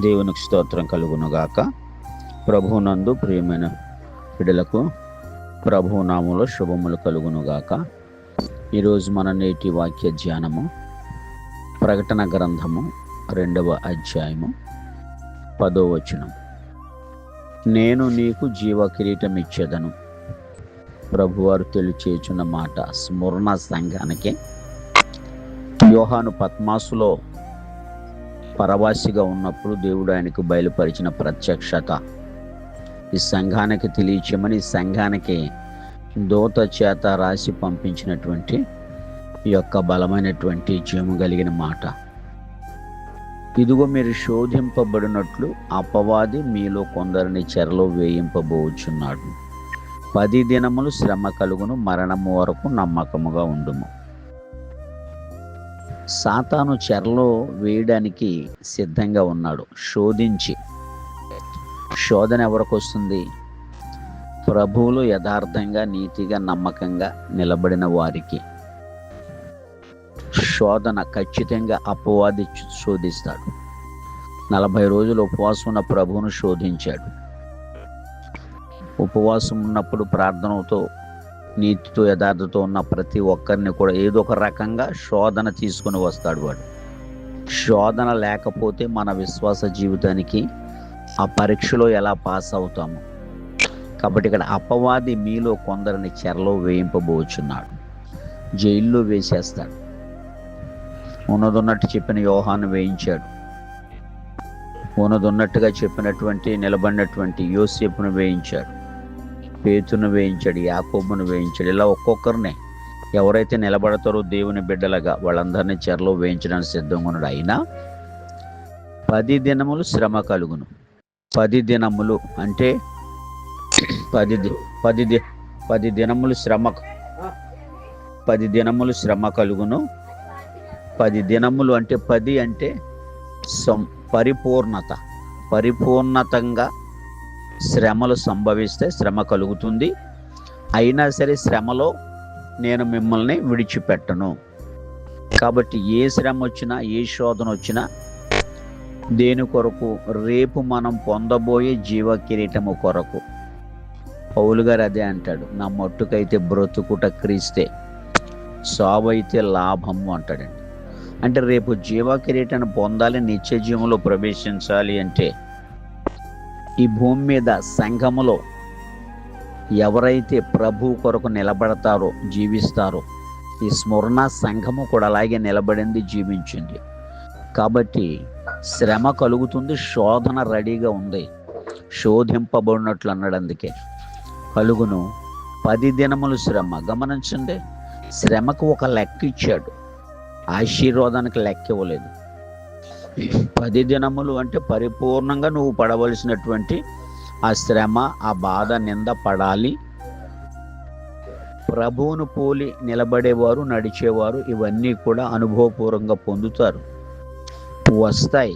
దేవునికి స్తోత్రం కలుగునుగాక. ప్రభువునందు ప్రియమైన బిడ్డలకు ప్రభువు నామములో శుభములు కలుగునుగాక. ఈరోజు మన నేటి వాక్య ధ్యానము ప్రకటన గ్రంథము 2వ అధ్యాయము 10వ వచనం. నేను నీకు జీవ కిరీటం ఇచ్చేదను. ప్రభువారు తెలియచేయుచున్న మాట స్మరణ సంఘానికి. యోహాను పద్మాసులో పరవాసిగా ఉన్నప్పుడు దేవుడు ఆయనకు బయలుపరిచిన ప్రత్యక్షత ఈ సంఘానికి తెలియచేయమని, ఈ సంఘానికి దూత చేత రాసి పంపించినటువంటి ఈ యొక్క బలమైనటువంటి జీవము కలిగిన మాట. ఇదిగో మీరు శోధింపబడినట్లు అపవాది మీలో కొందరిని చెరలో వేయింపబోచున్నాడు. 10 దినములు శ్రమ కలుగును, మరణము వరకు నమ్మకముగా ఉండుము. సాతాను చెరలో వేయడానికి సిద్ధంగా ఉన్నాడు. శోధించి, శోధన ఎవరికి వస్తుంది? ప్రభువులో యథార్థంగా, నీతిగా, నమ్మకంగా నిలబడిన వారికి శోధన ఖచ్చితంగా అపవాది శోధిస్తాడు. 40 రోజులు ఉపవాసం ఉన్న ప్రభువును శోధించాడు. ఉపవాసం ఉన్నప్పుడు ప్రార్థనతో, నీతితో, యథార్థతో ఉన్న ప్రతి ఒక్కరిని కూడా ఏదో ఒక రకంగా శోధన తీసుకుని వస్తాడు వాడు. శోధన లేకపోతే మన విశ్వాస జీవితానికి ఆ పరీక్షలో ఎలా పాస్ అవుతాము? కాబట్టి ఇక్కడ అపవాది మీలో కొందరిని చెరలో వేయింపబోచున్నాడు, జైల్లో వేసేస్తాడు. ఉన్నదన్నట్టు చెప్పిన యోహాను వేయించాడు. ఉన్నదన్నట్టుగా చెప్పినటువంటి నిలబడినటువంటి యోసేపును వేయించాడు, పేతును వేయించాడు, యాకోబును వేయించాడు. ఇలా ఒక్కొక్కరిని ఎవరైతే నిలబడతారో దేవుని బిడ్డలుగా వాళ్ళందరినీ చెరలో వేయించడానికి సిద్ధంగా ఉన్నాడు. అయినా 10 దినములు శ్రమ కలుగును. 10 దినములు అంటే 10 దినములు శ్రమ 10 దినములు శ్రమ కలుగును. 10 దినములు అంటే 10 అంటే పరిపూర్ణతంగా శ్రమలు సంభవిస్తే శ్రమ కలుగుతుంది. అయినా సరే శ్రమలో నేను మిమ్మల్ని విడిచిపెట్టను. కాబట్టి ఏ శ్రమ వచ్చినా, ఏ శోధన వచ్చినా దేని కొరకు? రేపు మనం పొందబోయే జీవ కిరీటము కొరకు. పౌలు గారు అదే అంటాడు, నా మట్టుకైతే బ్రతుకుట క్రీస్తే, సావైతే లాభము అంటాడండి. అంటే రేపు జీవ కిరీటాన్ని పొందాలి, నిత్య జీవంలో ప్రవేశించాలి అంటే ఈ భూమి మీద సంఘములో ఎవరైతే ప్రభు కొరకు నిలబడతారో, జీవిస్తారో, ఈ స్మరణ సంఘము కూడా అలాగే నిలబడింది, జీవించింది. కాబట్టి శ్రమ కలుగుతుంది, శోధన రెడీగా ఉంది, శోధింపబడినట్లు అన్నాడు. అందుకే కలుగును. 10 దినములు శ్రమ. గమనించండి, శ్రమకు ఒక లెక్క ఇచ్చాడు, ఆశీర్వాదానికి లెక్క ఇవ్వలేదు. 10 దినములు అంటే పరిపూర్ణంగా నువ్వు పడవలసినటువంటి ఆ శ్రమ, ఆ బాధ, నింద పడాలి. ప్రభువును పోలి నిలబడేవారు, నడిచేవారు ఇవన్నీ కూడా అనుభవపూర్వకంగా పొందుతారు, వస్తాయి.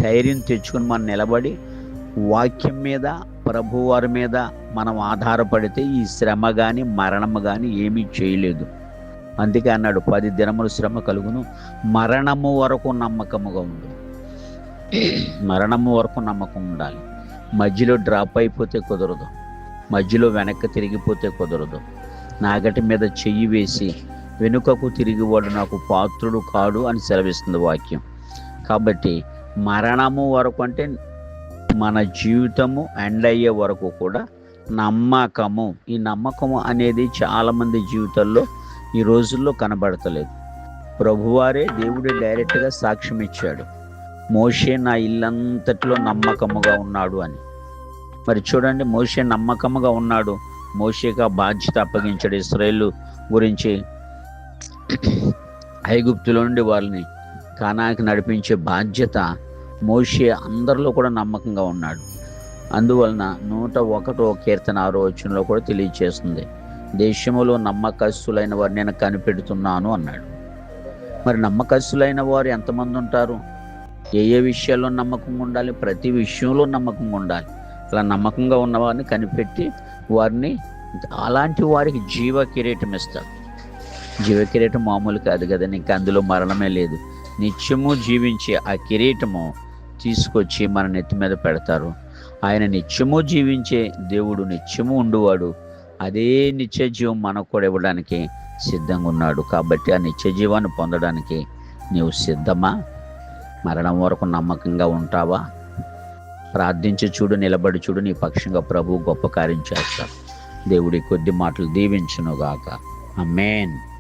ధైర్యం తెచ్చుకుని మనం నిలబడి వాక్యం మీద, ప్రభువారి మీద మనం ఆధారపడితే ఈ శ్రమ కానీ, మరణము కానీ ఏమీ చేయలేదు. అందుకే అన్నాడు 10 దినములు శ్రమ కలుగును, మరణము వరకు నమ్మకముగా ఉండు. మరణము వరకు నమ్మకం ఉండాలి. మధ్యలో డ్రాప్ అయిపోతే కుదరదు, మధ్యలో వెనక్కి తిరిగిపోతే కుదరదు. నాగటి మీద చెయ్యి వేసి వెనుకకు తిరిగివాడు నాకు పాత్రుడు కాడు అని సెలవిస్తుంది వాక్యం. కాబట్టి మరణము వరకు అంటే మన జీవితము ఎండ్ అయ్యే వరకు కూడా నమ్మకము. ఈ నమ్మకము అనేది చాలామంది జీవితాల్లో ఈ రోజుల్లో కనబడతలేదు. ప్రభువారే, దేవుడే డైరెక్ట్గా సాక్ష్యం ఇచ్చాడు, మోషే నా ఇల్లంతట్లో నమ్మకముగా ఉన్నాడు అని. మరి చూడండి, మోషే నమ్మకముగా ఉన్నాడు. మోషేగా బాధ్యత అప్పగించాడు. ఇశ్రాయేలు గురించి ఐగుప్తులో నుండి వాళ్ళని కానానికి నడిపించే బాధ్యత మోషే అందరిలో కూడా నమ్మకంగా ఉన్నాడు. అందువలన 101వ కీర్తన 6వ వచనంలో కూడా తెలియచేస్తుంది, దేశములో నమ్మకస్తులైన వారు నేను కనిపెడుతున్నాను అన్నాడు. మరి నమ్మకస్తులైన వారు ఎంతమంది ఉంటారు? ఏ విషయాల్లో నమ్మకంగా ఉండాలి? ప్రతి విషయంలో నమ్మకంగా ఉండాలి. అలా నమ్మకంగా ఉన్న వారిని కనిపెట్టి వారిని, అలాంటి వారికి జీవ కిరీటం ఇస్తాడు. జీవ కిరీటం మామూలు కాదు కదండి, ఇంకా అందులో మరణమే లేదు. నిత్యము జీవించే ఆ కిరీటము తీసుకొచ్చి మన నెత్తి మీద పెడతారు. ఆయన నిత్యము జీవించే దేవుడు, నిత్యము ఉండువాడు. అదే నిత్య జీవం మనకు కూడా ఇవ్వడానికి సిద్ధంగా ఉన్నాడు. కాబట్టి ఆ నిత్య జీవాన్ని పొందడానికి నీవు సిద్ధమా? మరణం వరకు నమ్మకంగా ఉంటావా? ప్రార్థించి చూడు, నిలబడి చూడు, నీ పక్షంగా ప్రభువు గొప్ప కార్యం చేస్తాడు. దేవుడి కొద్ది మాటలు దీవించునుగాక. ఆమేన్.